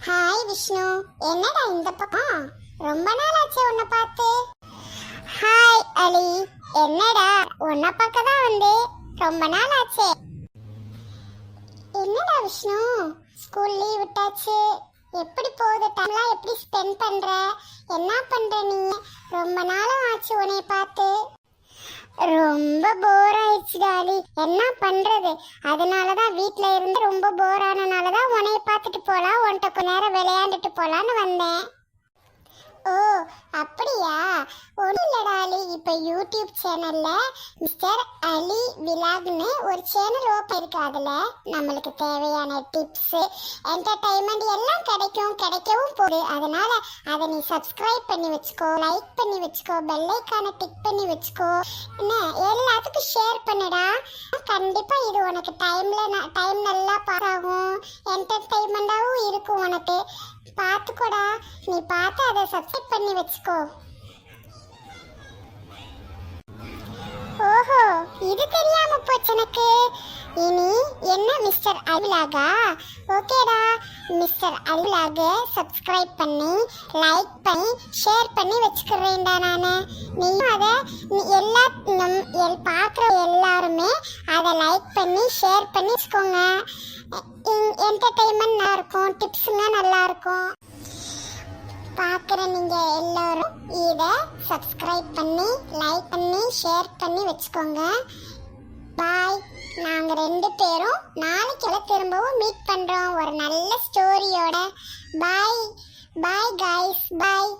Hi Vishnu, என்னடா இந்த பக்கம்? ரொம்ப நாள் ஆச்சு உன்னை பார்த்து. ஹாய் அலி, என்னடா உன்னை பார்க்க தான் வந்து ரொம்ப நாள் ஆச்சு. என்னடா விஷ்ணு, ஸ்கூல் லீவ் விட்டாச்சு, எப்படி போகுது? டைம்லாம் எப்படி ஸ்பெண்ட் பண்ற? என்ன பண்ற நீ? ரொம்ப நாளும் ஆச்சு உன்னை பார்த்து. ரொம்ப போர் ஆயிடுச்சு டாலி, என்ன பண்றது? அதனாலதான் வீட்ல இருந்து ரொம்ப போர் ஆனனாலதான் உன்னைய பார்த்துட்டு போலாம், உன்கிட்ட கொஞ்ச நேரம் விளையாண்டுட்டு போலான்னு வந்தேன். ஓ அப்படியா? ஒன்றும் இல்லை டாலி, இப்போ யூடியூப் சேனல்ல மிஸ்டர் அலி விலாக்னு ஒரு சேனல் ஓப்பன் இருக்கு. அதில் நம்மளுக்கு தேவையான டிப்ஸு, என்டர்டைன்மெண்ட் எல்லாம் கிடைக்கவும் போகுது. அதனால அதை நீ சப்ஸ்கிரைப் பண்ணி வச்சுக்கோ, லைக் பண்ணி வச்சுக்கோ, பெல் ஐக்கானை டிக் பண்ணி வச்சுக்கோ, என்ன எல்லாத்துக்கும் ஷேர் பண்ணுடா. கண்டிப்பாக இது உனக்கு டைம் நல்லா பாஸ் ஆகும், என்டர்டைன்மெண்ட்டாகவும் இருக்கும். உனக்கு பார்த்துக்கோடா, நீ பார்த்து அதை சப்ஸ்கிரைப் பண்ணி வச்சுக்கோ. ஓஹோ, இது தெரியாம போச்சு எனக்கு. இனி என்ன மிஸ்டர் அலிலாகா? ஓகேடா, மிஸ்டர் அலிலாக சப்ஸ்கிரைப் பண்ணி லைக் பண்ணி ஷேர் பண்ணி வச்சுக்கிறேன்டா நான். நீயும் அதை எல்லா பார்க்குற எல்லாருமே அதை லைக் பண்ணி ஷேர் பண்ணி வச்சுக்கோங்க. என்டர்டைன்மெண்ட் நல்லா இருக்கும், டிப்ஸுங்க நல்லா இருக்கும். பார்க்குற நீங்கள் எல்லோரும் இதை சப்ஸ்கிரைப் பண்ணி லைக் பண்ணி ஷேர் பண்ணி வச்சுக்கோங்க. பாய். நாங்கள் 2 பேரும் நாளைக்கு திரும்பவும் மீட் பண்ணுறோம் ஒரு நல்ல ஸ்டோரியோட. பாய் பாய் கைஸ், பாய்.